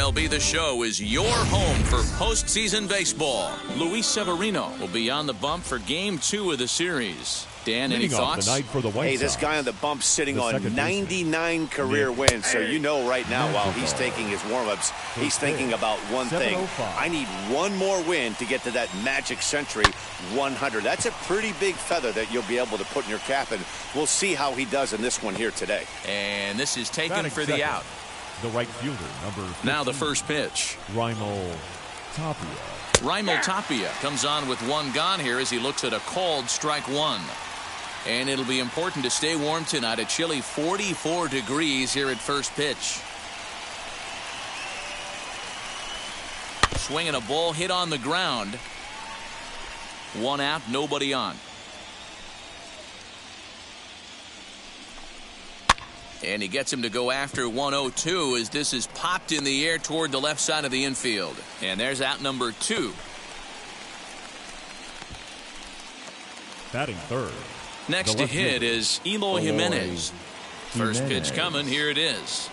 MLB The Show is your home for postseason baseball. Luis Severino will be on the bump for Game 2 of the series. Dan, any thoughts? Hey, this guy on the bump sitting on 99 career wins, so you know right now while he's taking his warm-ups, he's thinking about one thing. I need one more win to get to that magic century 100. That's a pretty big feather that you'll be able to put in your cap, and we'll see how he does in this one here today. And this is taken for the out. The right fielder, number 15, now the first pitch. Raimel Tapia. Raimel Tapia comes on with one gone here as he looks at a called strike one. And it'll be important to stay warm tonight. A chilly 44 degrees here at first pitch. Swinging a ball hit on the ground. One out, nobody on. And he gets him to go after 102 as this is popped in the air toward the left side of the infield. And there's out number 2. Batting third. Next to hit is Eloy Jimenez. First pitch coming. Here it is.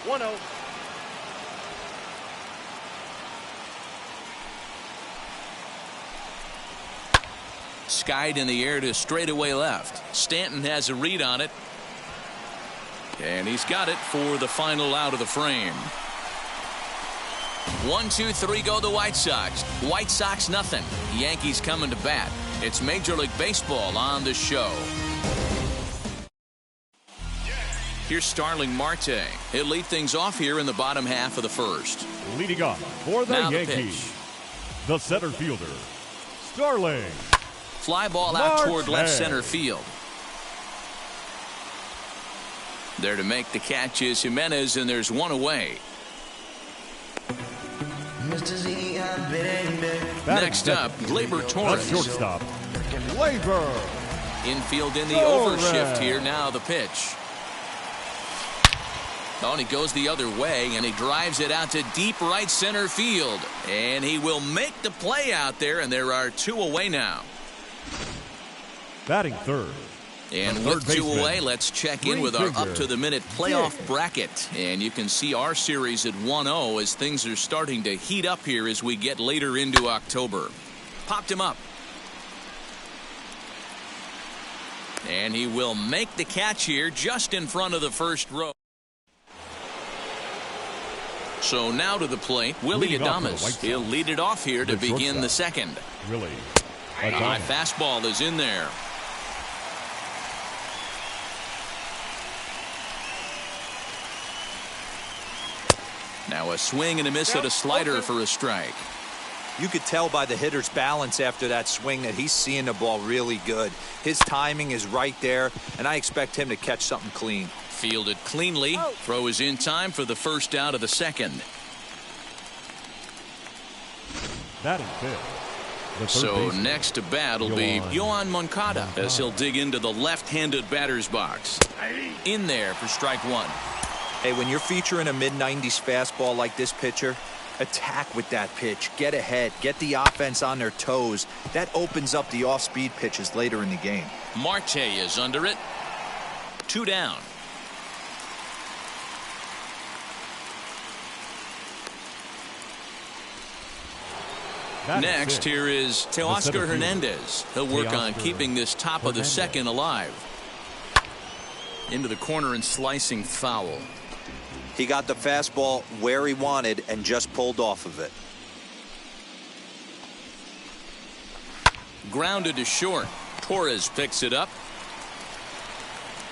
1-0. Skied in the air to straightaway left. Stanton has a read on it. And he's got it for the final out of the frame. 1, 2, 3 go the White Sox. White Sox nothing. Yankees coming to bat. It's Major League Baseball on the show. Here's Starling Marte. He'll lead things off here in the bottom half of the first. Leading off for the Yankees, the center fielder, Starling. Fly ball out toward left center field. There to make the catch is Jimenez, and there's one away. Next up, Gleyber Torres. Shortstop, Gleyber. Infield in the overshift here. Now the pitch. Oh, and he goes the other way, and he drives it out to deep right center field. And he will make the play out there, and there are 2 away now. Batting third. And with 2 away, let's check in with our up-to-the-minute playoff bracket. And you can see our series at 1-0 as things are starting to heat up here as we get later into October. Popped him up. And he will make the catch here just in front of the first row. So now to the plate, Willie Adames. He'll lead it off here to begin the second. Really? High fastball is in there. Now a swing and a miss at a slider for a strike. You could tell by the hitter's balance after that swing that he's seeing the ball really good. His timing is right there, and I expect him to catch something clean. Fielded cleanly. Throw is in time for the first out of the second. Batting fifth. So next to bat will be Yoan Moncada as he'll dig into the left-handed batter's box. In there for strike one. Hey, when you're featuring a mid-90s fastball like this pitcher, attack with that pitch. Get ahead. Get the offense on their toes. That opens up the off-speed pitches later in the game. Marte is under it. 2 down. Next, here is Teoscar Hernandez. He'll work on keeping this top of the second alive. Into the corner and slicing foul. He got the fastball where he wanted and just pulled off of it. Grounded to short. Torres picks it up.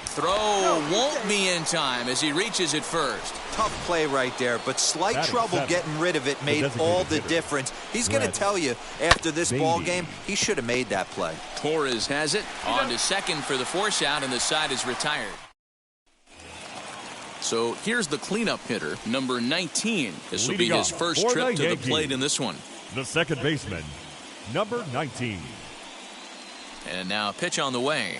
Throw won't be in time as he reaches it first. Tough play right there, but slight trouble getting rid of it made all the difference. He's going to tell you after this ball game, he should have made that play. Torres has it on to second for the force out, and the side is retired. So here's the cleanup hitter, number 19. This will be his first trip to the plate in this one. The second baseman, number 19. And now a pitch on the way.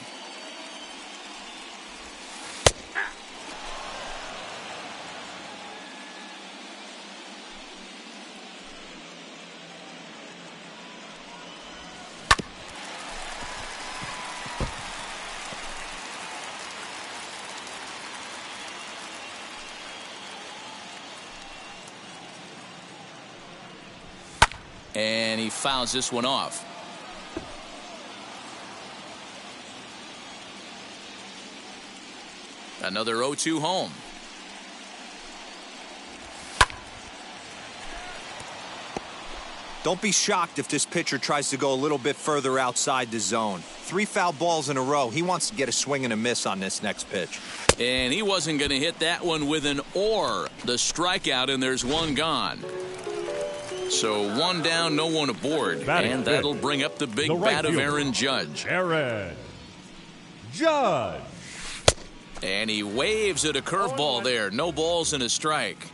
And he fouls this one off. Another 0-2 home. Don't be shocked if this pitcher tries to go a little bit further outside the zone. 3 foul balls in a row. He wants to get a swing and a miss on this next pitch. And he wasn't going to hit that one with an or. The strikeout, and there's one gone. So 1 down, no one aboard. Batting and that'll bring up the big bat of Aaron Judge. Aaron Judge. And he waves at a curveball there. No balls and a strike.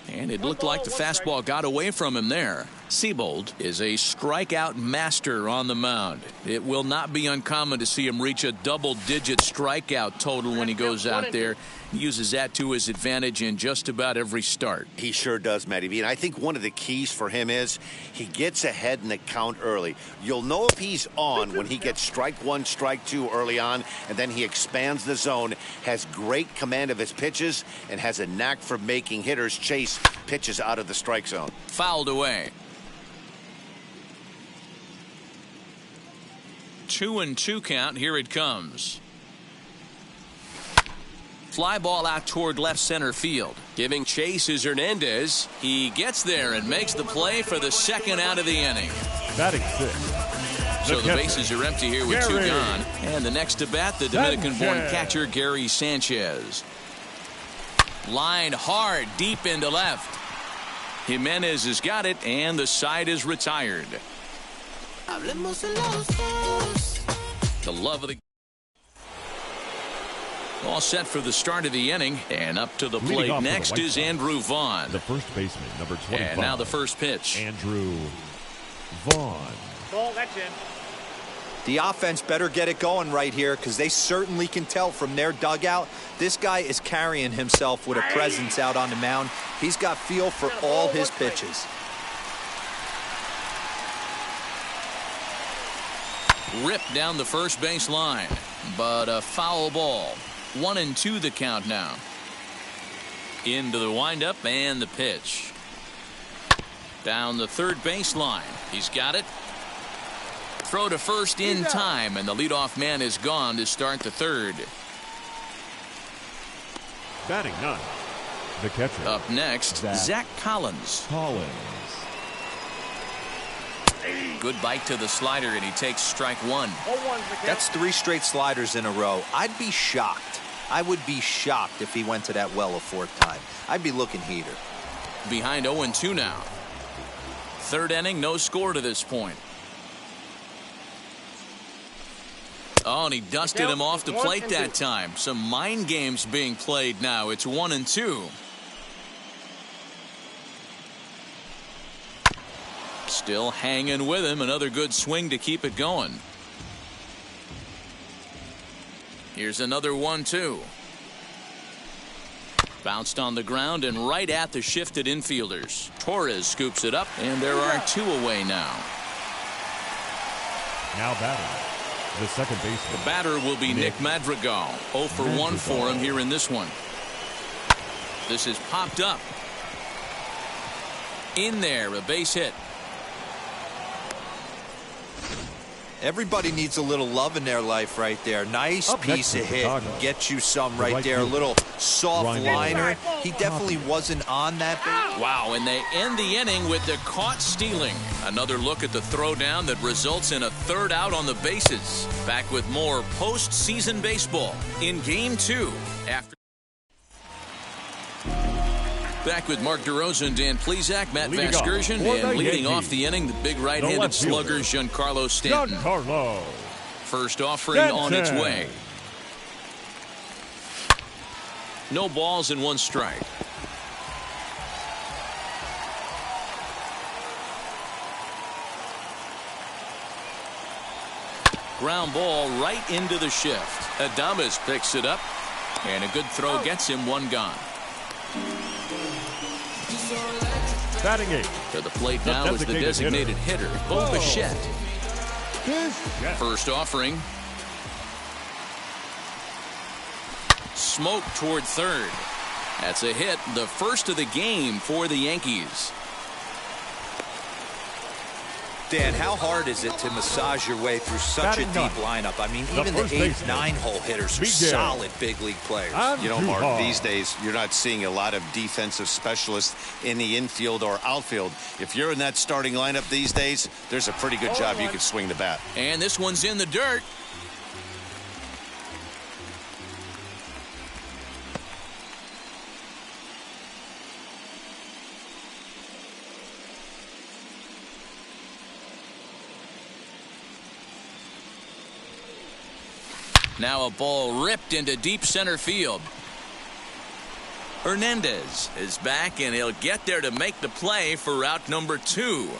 And it looked like the fastball got away from him there. Seabold is a strikeout master on the mound. It will not be uncommon to see him reach a double-digit strikeout total when he goes out there. He uses that to his advantage in just about every start. He sure does, Matty V. And I think one of the keys for him is he gets ahead in the count early. You'll know if he's on when he gets strike 1, strike 2 early on, and then he expands the zone, has great command of his pitches, and has a knack for making hitters chase pitches out of the strike zone. Fouled away. 2-2 count. Here it comes. Fly ball out toward left center field. Giving chase is Hernandez. He gets there and makes the play for the second out of the inning. Batting 6. So the bases are empty here with 2 gone. And the next to bat, the Dominican-born catcher Gary Sanchez. Line hard deep into left. Jimenez has got it, and the side is retired. The love of the all set for the start of the inning, and up to the plate next is Andrew Vaughn, the first baseman, number 25. And now the first pitch. Andrew Vaughn. Ball, that's in. The offense better get it going right here, because they certainly can tell from their dugout this guy is carrying himself with a presence out on the mound. He's got feel for all his pitches. Ripped down the first base line, but a foul ball. 1-2 the count now. Into the windup and the pitch. Down the third base line. He's got it. Throw to first in time, and the leadoff man is gone to start the third. Batting 9. The catcher. Up next, Zach Collins. Good bite to the slider, and he takes strike 1. That's 3 straight sliders in a row. I'd be shocked. I would be shocked if he went to that well a 4th time. I'd be looking heater. Behind 0-2 now. Third inning, no score to this point. Oh, and he dusted him off the plate that time. Some mind games being played now. It's 1-2. Still hanging with him. Another good swing to keep it going. Here's another 1-2. Bounced on the ground and right at the shifted infielders. Torres scoops it up, and there are 2 away now. Now batting, the second baseman. The batter will be Nick Madrigal. 0 for 1 for him here in this one. This is popped up. In there, a base hit. Everybody needs a little love in their life right there. Nice piece of hit. Get you some right there. A little soft liner. He definitely wasn't on that base. Wow, and they end the inning with the caught stealing. Another look at the throwdown that results in a 3rd out on the bases. Back with more postseason baseball in Game 2 after. Back with Mark DeRosa and Dan Plesac, Matt Vasgersian, and leading off the inning, the big right-handed slugger, Giancarlo Stanton. First offering on its way. No balls and 1 strike. Ground ball right into the shift. Adames picks it up, and a good throw gets him 1 gone. Batting 8. To the plate now is the designated hitter, Bo Bichette. First offering. smoke toward third. That's a hit, the first of the game for the Yankees. Dan, how hard is it to massage your way through such a deep lineup? I mean, even the 8, 9-hole hitters are solid big league players. You know, Mark, these days you're not seeing a lot of defensive specialists in the infield or outfield. If you're in that starting lineup these days, there's a pretty good job you could swing the bat. And this one's in the dirt. Now a ball ripped into deep center field. Hernandez is back, and he'll get there to make the play for out number 2.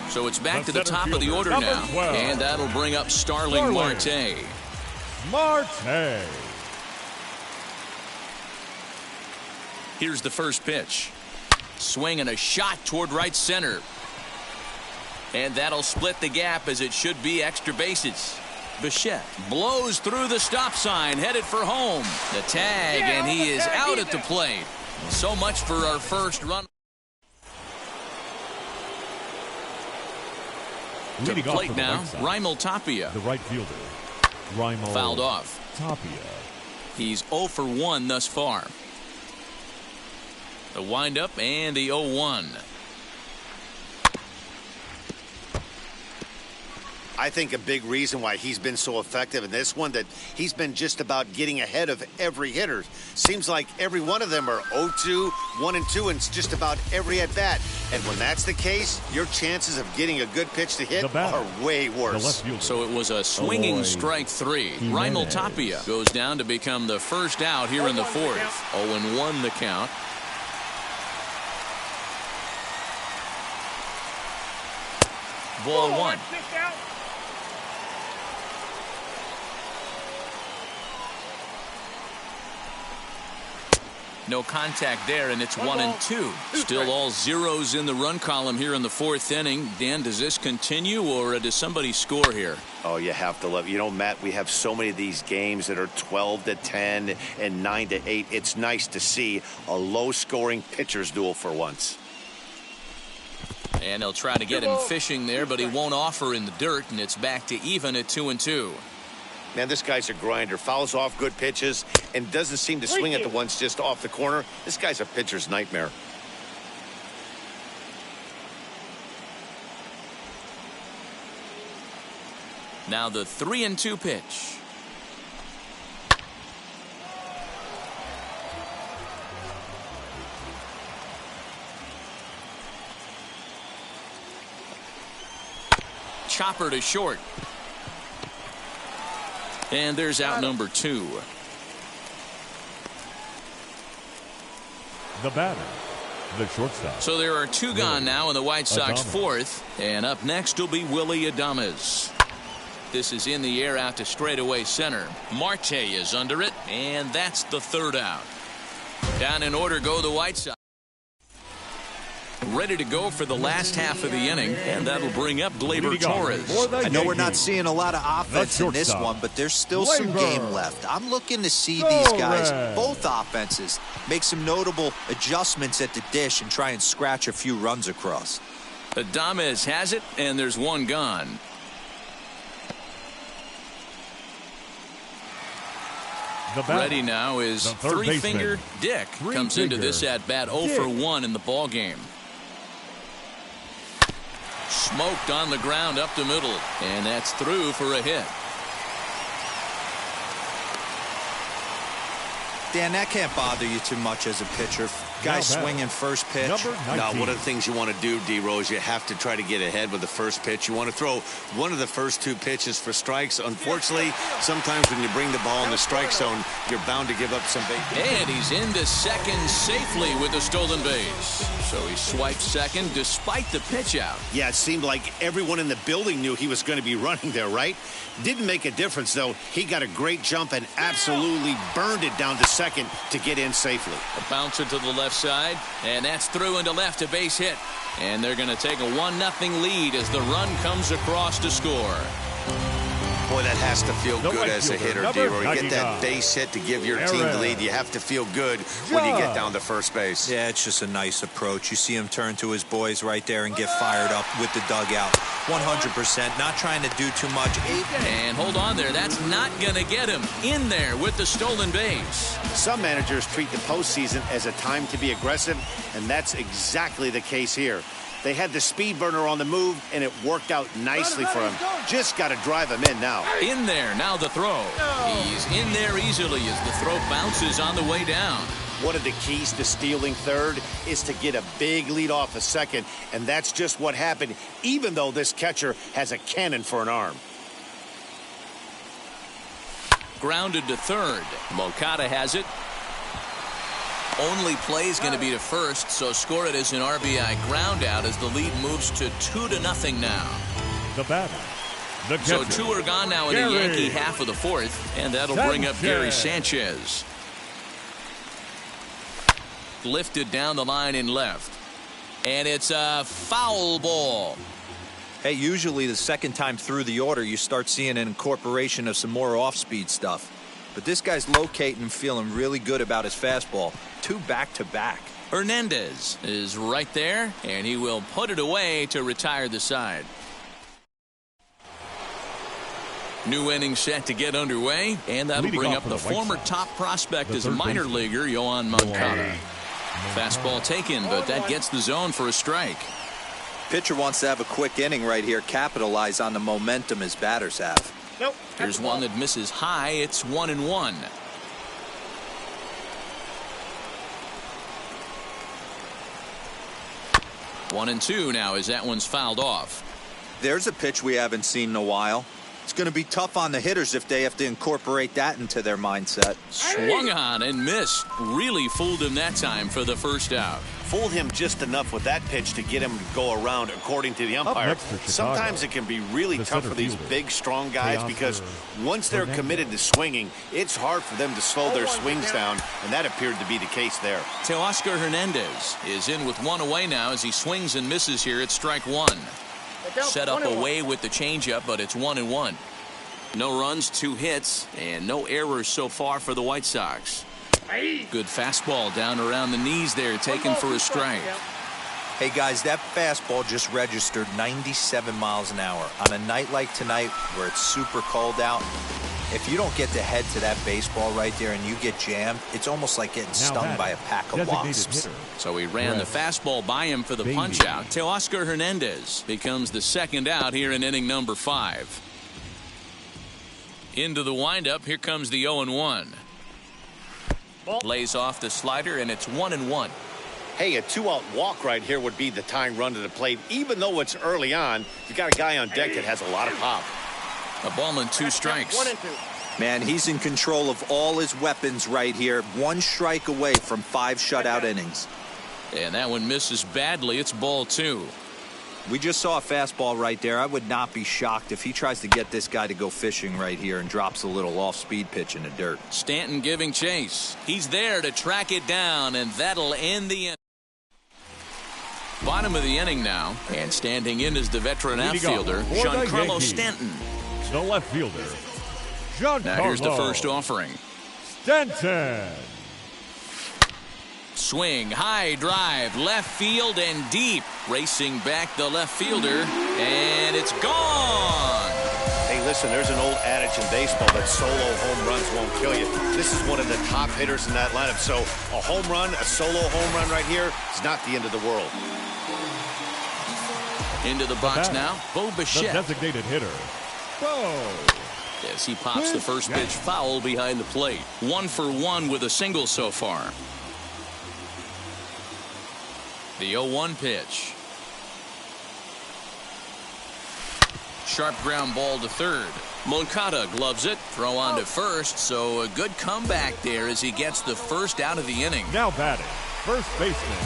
So it's back to the top of the order now, and that'll bring up Starling Marte. Here's the first pitch. Swing and a shot toward right center. And that'll split the gap, as it should be extra bases. Bichette blows through the stop sign, headed for home. The tag, and he is out at the plate. So much for our first run. To the plate now, Raimel Tapia. The right fielder, Raimel. Fouled off. Tapia. He's 0 for 1 thus far. The windup and the 0-1. I think a big reason why he's been so effective in this one, that he's been just about getting ahead of every hitter. Seems like every one of them are 0-2, 1-2, and just about every at bat. And when that's the case, your chances of getting a good pitch to hit are way worse. So it was a swinging strike 3. Raimel Tapia goes down to become the first out here in the 4th. 0-1 the count. Ball 1. No contact there, and it's 1-2. Still all zeros in the run column here in the 4th inning. Dan, does this continue, or does somebody score here? Oh, you have to love it. You know, Matt, we have so many of these games that are 12-10 and 9-8. It's nice to see a low-scoring pitcher's duel for once. And they'll try to get him fishing there, but he won't offer in the dirt, and it's back to even at 2-2. Man, this guy's a grinder. Fouls off good pitches and doesn't seem to swing at the ones just off the corner. This guy's a pitcher's nightmare. Now the 3-2 pitch. Chopper to short. And there's out number 2. The batter, the shortstop. So there are 2 gone now in the White Sox 4th. And up next will be Willy Adames. This is in the air out to straightaway center. Marte is under it, and that's the 3rd out. Down in order go the White Sox. Ready to go for the last half of the inning, and that'll bring up Gleyber Torres. I know we're not seeing a lot of offense in this one, but there's still some game left. I'm looking to see these guys, both offenses, make some notable adjustments at the dish and try and scratch a few runs across. Adames has it, and there's 1 gone. Ready now is 3-finger Dick. Comes into this at bat 0 for 1 in the ball game. Smoked on the ground up the middle, and that's through for a hit. Dan, that can't bother you too much as a pitcher. Guy swinging first pitch. Now, one of the things you want to do, D-Rose, you have to try to get ahead with the first pitch. You want to throw one of the first 2 pitches for strikes. Unfortunately, sometimes when you bring the ball in the strike zone, you're bound to give up some base. And he's into second safely with a stolen base. So he swiped second despite the pitch out. Yeah, it seemed like everyone in the building knew he was going to be running there, right? Didn't make a difference, though. He got a great jump and absolutely burned it down to second to get in safely. A bouncer to the left side, and that's through into left, a base hit. And they're going to take a 1-0 lead as the run comes across to score. Boy, that has to feel The good right as a fielder, hitter, number D-Roy. You get that 99. base hit to give your team the lead. You have to feel good when you get down to first base. Yeah, it's just a nice approach. You see him turn to his boys right there and get fired up with the dugout. 100%, not trying to do too much. And hold on there. That's not going to get him in there with the stolen base. Some managers treat the postseason as a time to be aggressive, and that's exactly the case here. They had the speed burner on the move, and it worked out nicely for him. Just got to drive him in now. In there, now the throw. He's in there easily as the throw bounces on the way down. One of the keys to stealing third is to get a big lead off a second, and that's just what happened, even though this catcher has a cannon for an arm. Grounded to third. Moncada has it. Only play is going to be to first, so score it as an RBI ground out as the lead moves to 2-0 now. The batter. The So catcher, 2 are gone now in the Gary Yankee half of the fourth, and that'll bring up Gary Sanchez. Lifted down the line in left. And it's a foul ball. Hey, usually the second time through the order, you start seeing an incorporation of some more off-speed stuff. But this guy's locating and feeling really good about his fastball. 2 back-to-back. Hernandez is right there, and he will put it away to retire the side. New inning set to get underway, and that'll Leading bring off up for the the White former Sox, top prospect the as a third minor baseman, leaguer, Yohan Moncada. Fastball taken, but that gets the zone for a strike. Pitcher wants to have a quick inning right here, capitalize on the momentum his batters have. Nope. Here's one that misses high. It's 1-1. One and two now as that one's fouled off. There's a pitch we haven't seen in a while. It's going to be tough on the hitters if they have to incorporate that into their mindset. Swung on and missed. Really fooled him that time for the first out. Fooled him just enough with that pitch to get him to go around, according to the umpire. Sometimes it can be really tough for these big, strong guys because once they're committed to swinging, it's hard for them to slow their swings down, and that appeared to be the case there. Teoscar Hernandez is in with one away now as he swings and misses here at strike one. Set up away with the changeup, but it's 1-1. No runs, 2 hits, and no errors so far for the White Sox. Good fastball down around the knees there, taken for a strike. Hey guys, that fastball just registered 97 miles an hour. On a night like tonight where it's super cold out, if you don't get the head to that baseball right there and you get jammed, it's almost like getting stung by a pack of wasps. So he ran the fastball by him for the punch out. Teoscar Hernandez becomes the second out here in inning number 5. Into the windup, here comes the 0-1. Lays off the slider, and it's 1-1. Hey, a 2-out walk right here would be the tying run to the plate. Even though it's early on, you've got a guy on deck that has a lot of pop. A ball and 2 strikes. 1 and 2. Man, he's in control of all his weapons right here. 1 strike away from 5 shutout innings. And that one misses badly. It's ball 2. We just saw a fastball right there. I would not be shocked if he tries to get this guy to go fishing right here and drops a little off-speed pitch in the dirt. Stanton giving chase. He's there to track it down, and that'll end the inning. Bottom of the inning now, and standing in is the veteran outfielder, Giancarlo Stanton. The left fielder, Giancarlo. Now here's the first offering. Stanton. Swing, high drive, left field and deep. Racing back the left fielder, and it's gone. Hey, listen, there's an old adage in baseball that solo home runs won't kill you. This is one of the top hitters in that lineup. So a home run, a solo home run right here is not the end of the world. Into the box now, Bo The Bichette. designated hitter, Bo. As he pops the first pitch foul behind the plate. 1 for 1 with a single so far. The 0-1 pitch. Sharp ground ball to third. Moncada gloves it. Throw on to first. So a good comeback there as he gets the first out of the inning. Now batting, first baseman.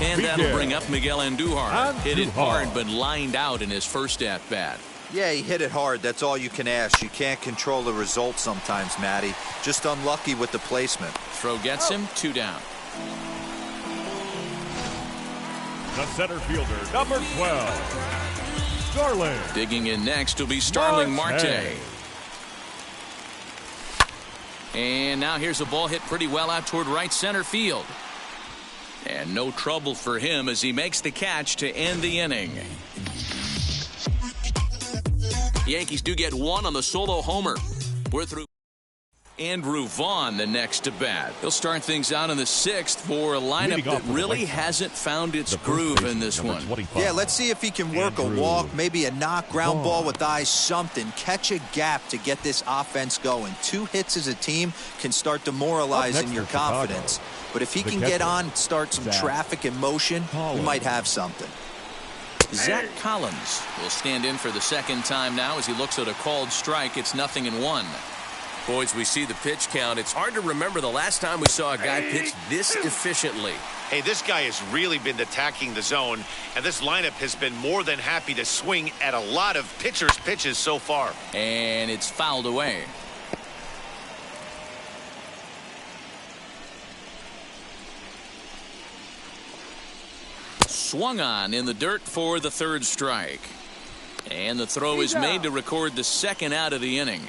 And that'll bring up Miguel Andujar. Hit it Andujar. hard but lined out in his first at bat. Yeah, he hit it hard. That's all you can ask. You can't control the result sometimes, Matty. Just unlucky with the placement. Throw gets him. 2 down. The center fielder, number 12, Starling. Digging in next will be Starling Marte. And now here's a ball hit pretty well out toward right center field. And no trouble for him as he makes the catch to end the inning. The Yankees do get one on the solo homer. We're through. Andrew Vaughn the next to bat. He'll start things out in the 6th for a lineup that really hasn't found its groove in this one. Yeah, let's see if he can work a walk, maybe a knock, ground ball with eyes, something. Catch a gap to get this offense going. 2 hits as a team can start demoralizing your confidence. But if he can get on, start some traffic in motion, we might have something. Zach Collins will stand in for the 2nd time now as he looks at a called strike. It's 0-1. Boys, we see the pitch count. It's hard to remember the last time we saw a guy pitch this efficiently. Hey, this guy has really been attacking the zone, and this lineup has been more than happy to swing at a lot of pitchers' pitches so far. And it's fouled away. Swung on in the dirt for the 3rd strike. And the throw is made to record the 2nd out of the inning.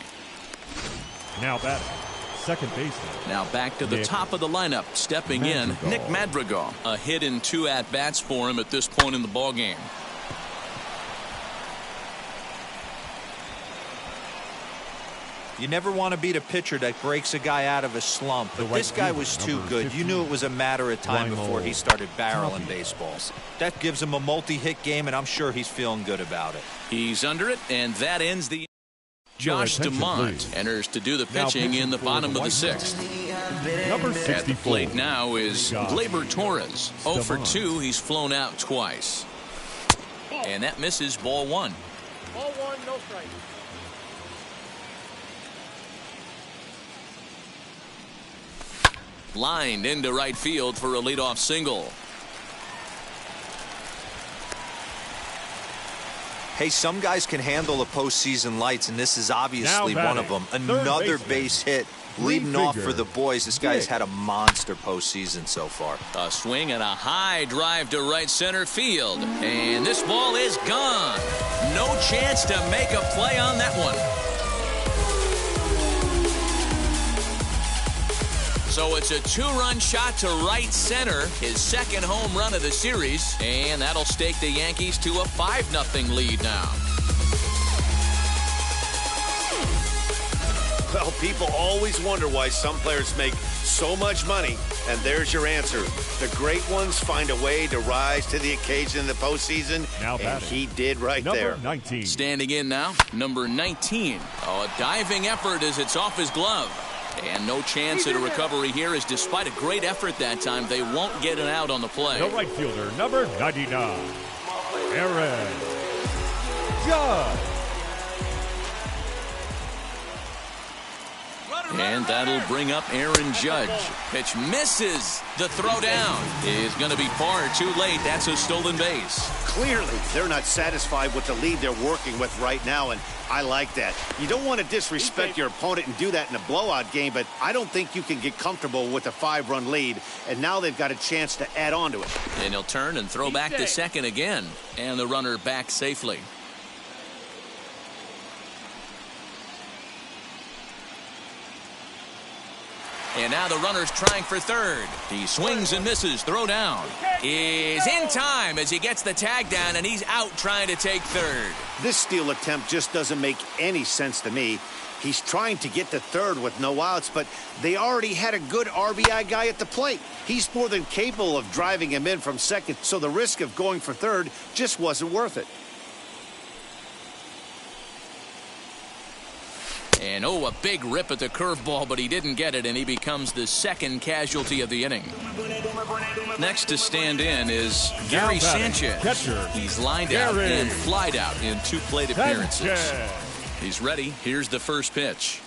Now batting, second baseman. Now back to the top of the lineup, stepping in, Nick Madrigal. A hit in 2 at-bats for him at this point in the ballgame. You never want to beat a pitcher that breaks a guy out of a slump, but this guy was too good. You knew it was a matter of time before he started barreling baseballs. That gives him a multi-hit game, and I'm sure he's feeling good about it. He's under it, and that ends the... Josh DeMont enters to do the pitching in the bottom of the 6th. Number 64. At the plate now is Gleyber Torres. 0 for 2. He's flown out twice. And that misses ball 1. Ball 1, no strike. Lined into right field for a leadoff single. Hey, some guys can handle the postseason lights, and this is obviously one of them. Another base hit leading off for the boys. This guy's had a monster postseason so far. A swing and a high drive to right center field. And this ball is gone. No chance to make a play on that one. So it's a 2-run shot to right center, his 2nd home run of the series, and that'll stake the Yankees to a 5-0 lead now. Well, people always wonder why some players make so much money, and there's your answer. The great ones find a way to rise to the occasion in the postseason, and he did right there. 19. Standing in now, number 19. Oh, a diving effort as it's off his glove. And no chance at a recovery here, as despite a great effort that time, they won't get an out on the play. The right fielder, number 99, Aaron Judge. And that'll bring up Aaron Judge. Pitch misses. The throw down is going to be far too late. That's a stolen base. Clearly, they're not satisfied with the lead they're working with right now, and I like that. You don't want to disrespect your opponent and do that in a blowout game, but I don't think you can get comfortable with a 5-run lead, and now they've got a chance to add on to it. And he'll turn and throw back to second again, and the runner back safely. And now the runner's trying for third. He swings and misses. Throw down is in time as he gets the tag down, and he's out trying to take third. This steal attempt just doesn't make any sense to me. He's trying to get to third with no outs, but they already had a good RBI guy at the plate. He's more than capable of driving him in from second, so the risk of going for third just wasn't worth it. And a big rip at the curveball, but he didn't get it, and he becomes the 2nd casualty of the inning. Next to stand in is Gary Sanchez. Catcher, he's lined out and flied out in 2 plate appearances. He's ready. Here's the first pitch.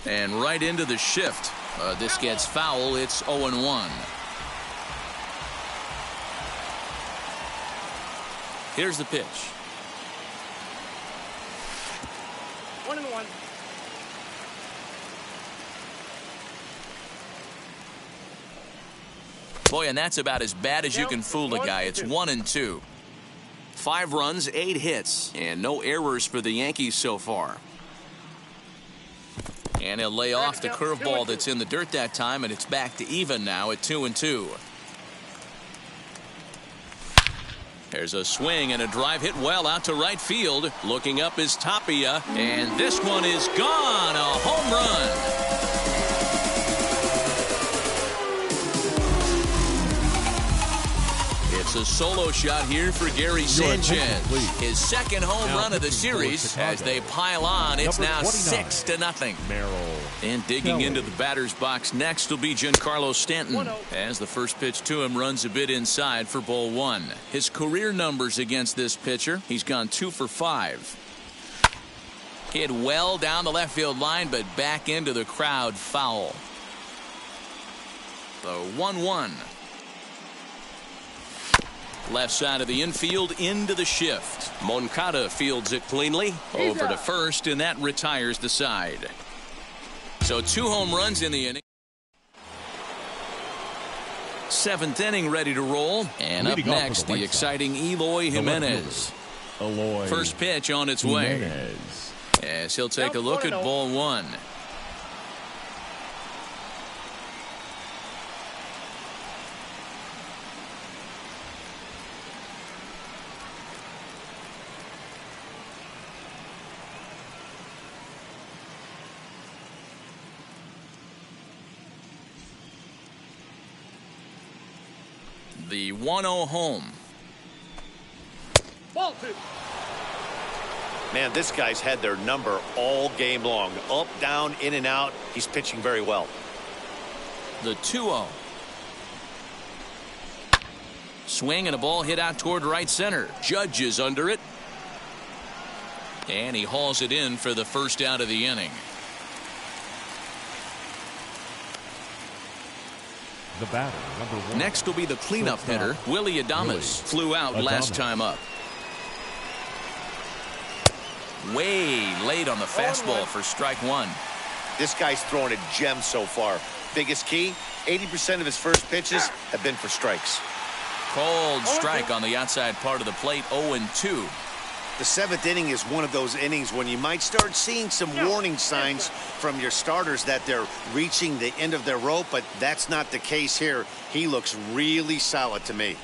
And right into the shift. This gets foul. It's 0-1. Here's the pitch. 1-1. Boy, and that's about as bad as you can fool a guy. It's 1-2. 5 runs, 8 hits, and no errors for the Yankees so far. And he'll lay off the curveball that's in the dirt that time, and it's back to even now at 2-2. There's a swing and a drive hit well out to right field. Looking up is Tapia, and this one is gone. A home run. It's a solo shot here for Gary Sanchez. His second home run of the series. As they pile on, it's now 6-0. And digging into the batter's box next will be Giancarlo Stanton. As the first pitch to him runs a bit inside for ball one. His career numbers against this pitcher, he's gone 2 for 5. Hit well down the left field line, but back into the crowd foul. The 1-1. Left side of the infield into the shift. Moncada fields it cleanly. Over to first, and that retires the side. So 2 home runs in the inning. 7th inning ready to roll. And up next, the exciting Eloy Jimenez. First pitch on its way. As he'll take a look at ball one. The 1-0 home. Ball 2. Man, this guy's had their number all game long. Up, down, in and out. He's pitching very well. The 2-0. Swing and a ball hit out toward right center. Judge is under it. And he hauls it in for the first out of the inning. The batter, number 1. Next will be the cleanup hitter, Willie Adames. Flew out last time up. Way late on the fastball for strike one. This guy's throwing a gem so far. Biggest key, 80% of his first pitches have been for strikes. Cold strike on the outside part of the plate, 0-2. The 7th inning is one of those innings when you might start seeing some warning signs from your starters that they're reaching the end of their rope, but that's not the case here. He looks really solid to me.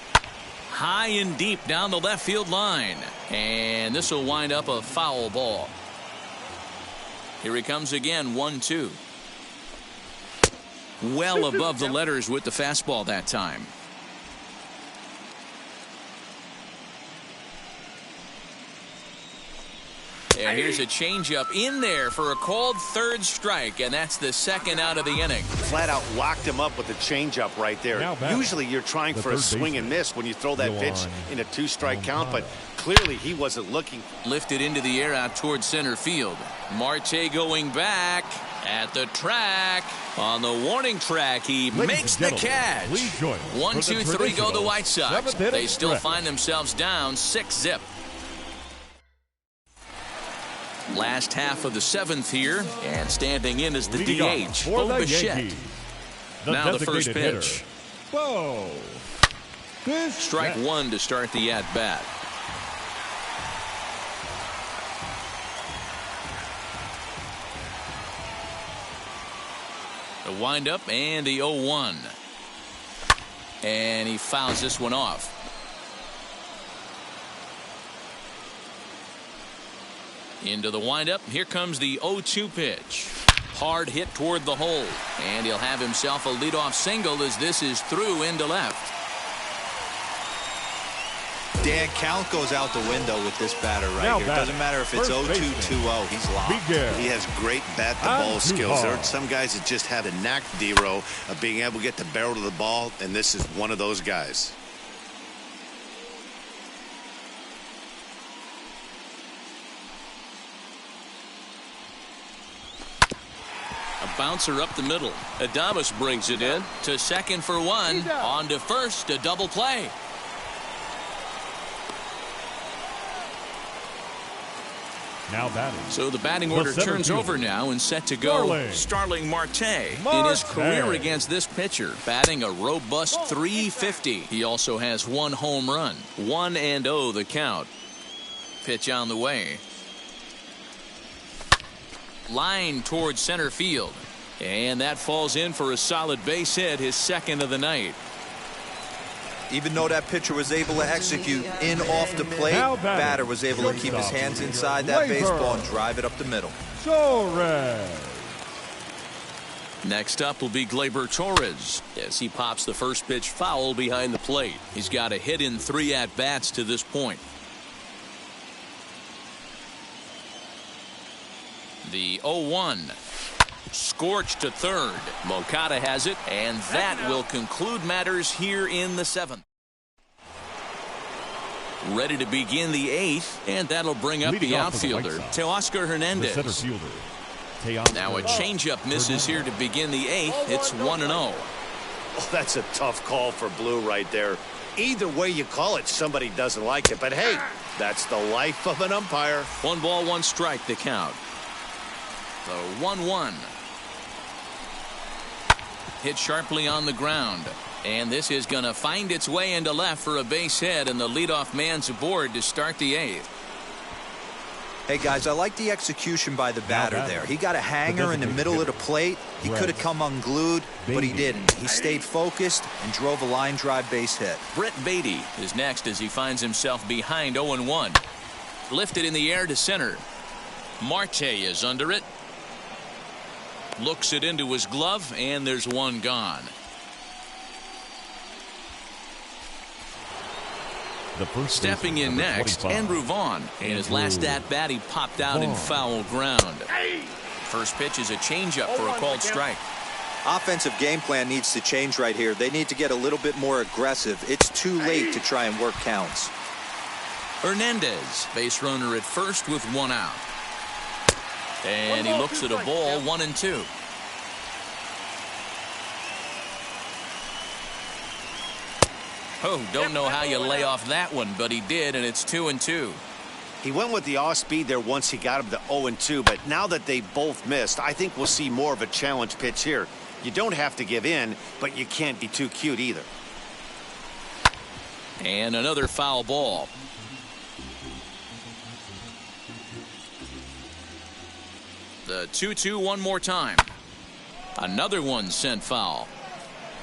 High and deep down the left field line. And this will wind up a foul ball. Here he comes again, 1-2. Well above the letters with the fastball that time. And here's a changeup in there for a called third strike, and that's the second out of the inning. Flat out locked him up with the changeup right there. Usually you're trying for a swing and miss when you throw that pitch in a 2-strike count, but clearly he wasn't looking. Lifted into the air out towards center field. Marte going back at the track. On the warning track, he makes the catch. 1, 2, 3 go the White Sox. They still find themselves down 6-0. Last half of the 7th here, and standing in is the DH, Bo Bichette. Now the first pitch. Strike one to start the at-bat. The windup and the 0-1. And he fouls this one off. Into the windup. Here comes the 0-2 pitch. Hard hit toward the hole. And he'll have himself a leadoff single as this is through into left. Dan, count goes out the window with this batter right here. It doesn't matter if it's 0-2, 2-0. He's locked. He has great bat-to-ball skills. There are some guys that just have a knack, D-Row, of being able to get the barrel to the ball, and this is one of those guys. Bouncer up the middle. Adames brings it in to second for one. On to first, a double play. Now batting. So the batting order turns over now and set to go. Starling Marte in his career against this pitcher, batting a robust .350. He also has 1 home run. 1-0 the count. Pitch on the way. line towards center field. And that falls in for a solid base hit, his second of the night. Even though that pitcher was able to execute in off the plate, batter was able to keep his hands inside that baseball and drive it up the middle. Torres. Next up will be Gleyber Torres as he pops the first pitch foul behind the plate. He's got a hit in 3 at-bats to this point. The 0-1. Scorched to third. Moncada has it, and that will conclude matters here in the 7th. Ready to begin the 8th, and that'll bring up the outfielder, Teoscar Hernandez. The center fielder. Now a changeup misses here to begin the 8th. It's 1-0. Oh, that's a tough call for Blue right there. Either way you call it, somebody doesn't like it. But hey, that's the life of an umpire. 1 ball, 1 strike, the count. The 1-1. Hit sharply on the ground. And this is going to find its way into left for a base hit, and the leadoff man's aboard to start the 8th. Hey, guys, I like the execution by the batter there. He got a hanger in the middle of the plate. He could have come unglued, but he didn't. He stayed focused and drove a line drive base hit. Brett Beatty is next as he finds himself behind 0-1. Lifted in the air to center. Marte is under it. Looks it into his glove, and there's one gone. Stepping in next, Andrew Vaughn. In his last at-bat, he popped out in foul ground. First pitch is a changeup for a called strike. Offensive game plan needs to change right here. They need to get a little bit more aggressive. It's too late to try and work counts. Hernandez, base runner at first with 1 out. And he looks at a ball, 1-2. Oh, don't know how you lay off that one, but he did, and it's 2-2. He went with the off-speed there once he got him to 0-2, but now that they both missed, I think we'll see more of a challenge pitch here. You don't have to give in, but you can't be too cute either. And another foul ball. The 2-2 one more time. Another one sent foul.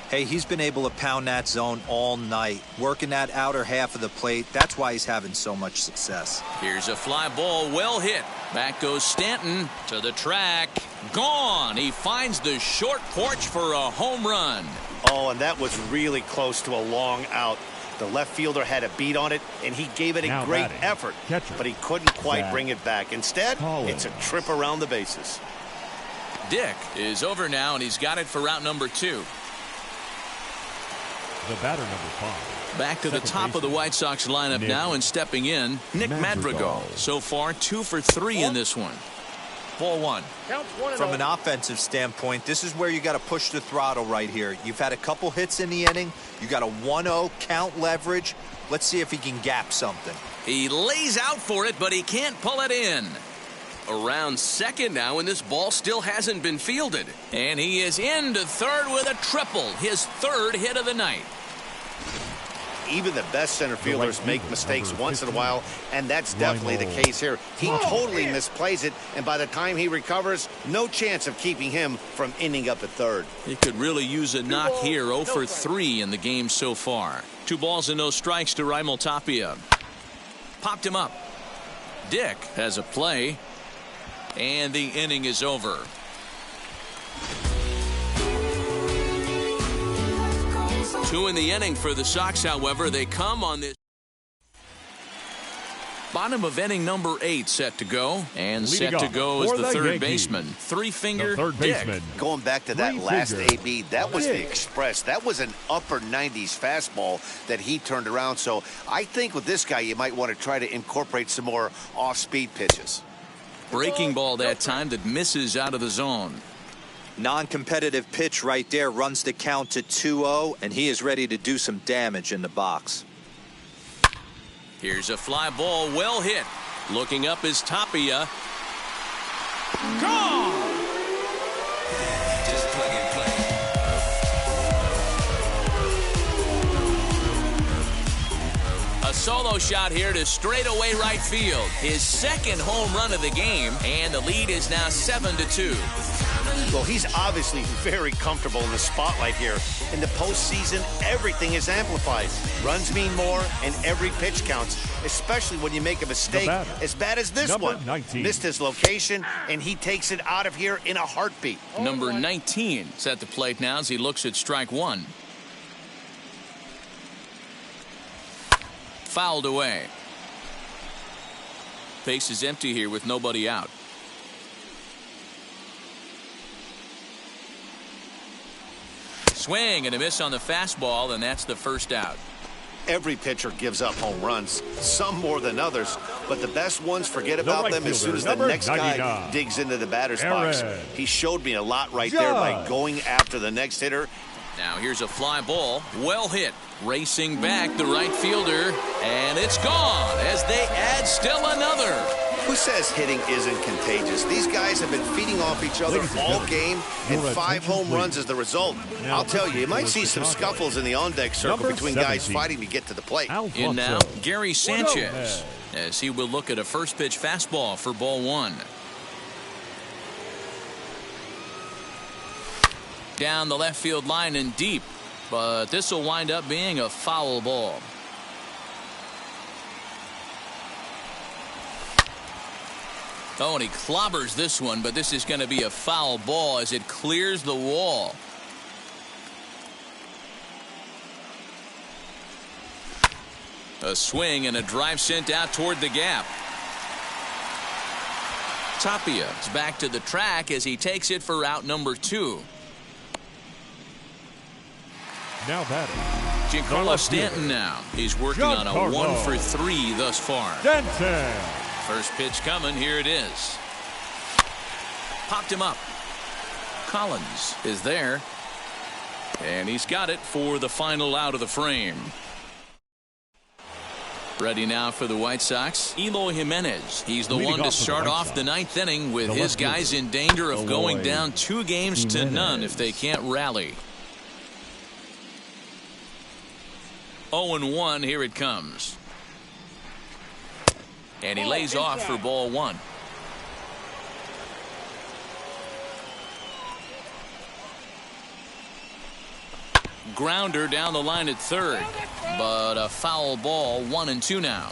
Hey, he's been able to pound that zone all night, working that outer half of the plate. That's why he's having so much success. Here's a fly ball, well hit. Back goes Stanton to the track. Gone. He finds the short porch for a home run. Oh, and that was really close to a long out. The left fielder had a beat on it, and he gave it a great effort, but he couldn't quite bring it back. Instead, it's a trip around the bases. Dick is over now, and he's got it for route number 2. The batter, number 5. Back to the top of the White Sox lineup now, and stepping in, Nick Madrigal. So far, 2 for 3 in this one. Ball 1. From an offensive standpoint, this is where you got to push the throttle right here. You've had a couple hits in the inning. You got a 1-0 count leverage. Let's see if he can gap something. He lays out for it, but he can't pull it in. Around second now, and this ball still hasn't been fielded. And he is into third with a triple, his 3rd hit of the night. Even the best center fielders make mistakes once in a while, and that's definitely the case here. He totally misplays it, and by the time he recovers, no chance of keeping him from ending up at third. He could really use a knock here. 0 for 3 in the game so far. 2 balls and no strikes to Raimel Tapia. Popped him up. Dick has a play, and the inning is over. Two in the inning for the Sox, however. They come on this bottom of inning number 8 set to go. And set to go is the third baseman. Three-finger Dick. Going back to that last AB, that was the Express. That was an upper 90s fastball that he turned around. So I think with this guy, you might want to try to incorporate some more off-speed pitches. Breaking ball that time that misses out of the zone. Non-competitive pitch right there, runs the count to 2-0, and he is ready to do some damage in the box. Here's a fly ball, well hit. Looking up is Tapia. Gone! Just plug and play. A solo shot here to straightaway right field. His second home run of the game, and the lead is now 7-2. Well, he's obviously very comfortable in the spotlight here. In the postseason, everything is amplified. Runs mean more, and every pitch counts, especially when you make a mistake as bad as this one. 19. Missed his location, and he takes it out of here in a heartbeat. Number 19 is at the plate now as he looks at strike one. Fouled away. Base is empty here with nobody out. Swing and a miss on the fastball, and that's the first out. Every pitcher gives up home runs, some more than others, but the best ones forget about them as soon as the next guy digs into the batter's box. He showed me a lot right there by going after the next hitter. Now here's a fly ball, well hit, racing back the right fielder, and it's gone as they add still another. Who says hitting isn't contagious? These guys have been feeding off each other all game, and 5 home runs is the result. I'll tell you, you might see some scuffles in the on-deck circle between guys fighting to get to the plate. In now, Gary Sanchez, as he will look at a first pitch fastball for ball one. Down the left field line and deep, but this will wind up being a foul ball. Oh, and he clobbers this one, but this is going to be a foul ball as it clears the wall. A swing and a drive sent out toward the gap. Tapia is back to the track as he takes it for out number 2. Now batting. Giancarlo Stanton now. He's working on a 1-for-3 thus far. Stanton. First pitch coming. Here it is. Popped him up. Collins is there. And he's got it for the final out of the frame. Ready now for the White Sox, Eloy Jimenez. He's the one to start off the 9th inning with his guys in danger of going down 2-0 if they can't rally. 0-1, here it comes. And he lays off for ball one. Grounder down the line at third, but a foul ball. 1-2 now.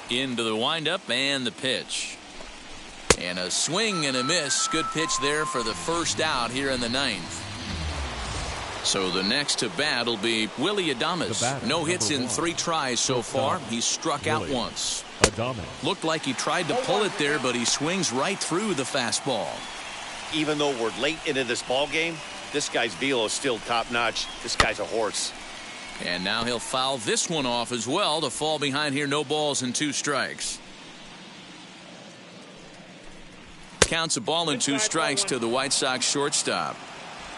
Into the windup and the pitch. And a swing and a miss. Good pitch there for the first out here in the 9th. So the next to bat will be Willy Adames. No hits in 3 tries so far. He's struck out once. Looked like he tried to pull it there, but he swings right through the fastball. Even though we're late into this ball game, this guy's velo is still top-notch. This guy's a horse. And now he'll foul this one off as well to fall behind here. No balls and 2 strikes. Counts a ball and 2 strikes to the White Sox shortstop.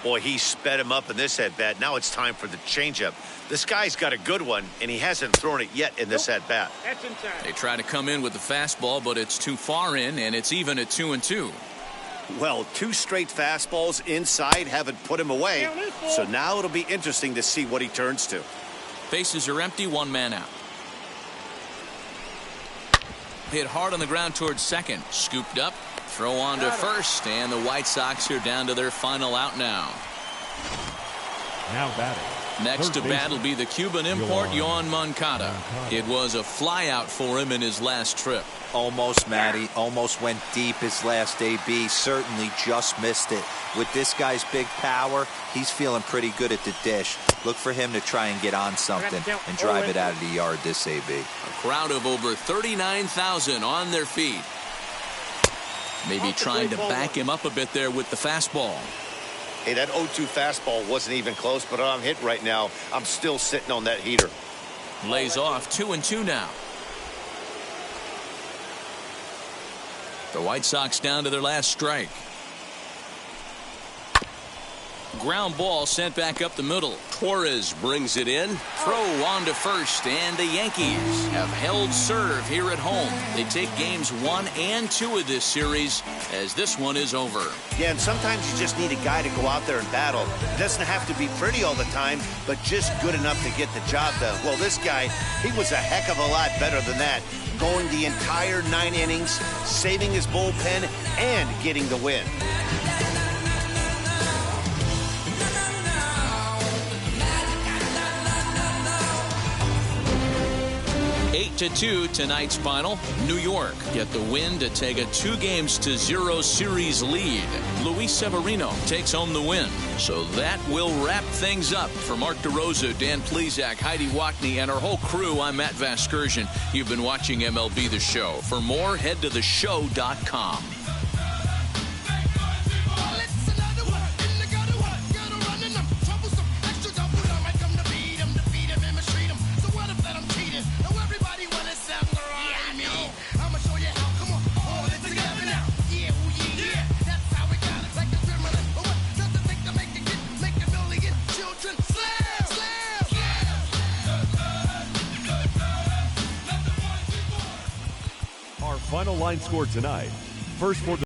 Boy, he sped him up in this at-bat. Now it's time for the changeup. This guy's got a good one, and he hasn't thrown it yet in this at-bat. They try to come in with the fastball, but it's too far in, and it's even at 2-2. Well, 2 straight fastballs inside haven't put him away, so now it'll be interesting to see what he turns to. Bases are empty, 1 man out. Hit hard on the ground towards second. Scooped up. Throw on to first, and the White Sox are down to their final out now. Now batting. Next to bat will be the Cuban import, Yoan Moncada. It was a flyout for him in his last trip. Almost, Matty. Almost went deep his last AB. Certainly just missed it. With this guy's big power, he's feeling pretty good at the dish. Look for him to try and get on something and drive it out of the yard this AB. A crowd of over 39,000 on their feet. Maybe trying to back him up a bit there with the fastball. Hey, that 0-2 fastball wasn't even close, but I'm hit right now. I'm still sitting on that heater. Lays off 2-2 now. The White Sox down to their last strike. Ground ball sent back up the middle. Torres brings it in. Throw on to first, and the Yankees have held serve here at home. They take games 1 and 2 of this series as this one is over. Yeah, and sometimes you just need a guy to go out there and battle. It doesn't have to be pretty all the time, but just good enough to get the job done. Well, this guy, he was a heck of a lot better than that. Going the entire 9 innings, saving his bullpen, and getting the win. 8-2 tonight's final. New York get the win to take a 2-0 series lead. Luis Severino takes home the win. So that will wrap things up. For Mark DeRosa, Dan Plesac, Heidi Wackney, and our whole crew, I'm Matt Vasgersian. You've been watching MLB The Show. For more, head to theshow.com. Final line score tonight. First for the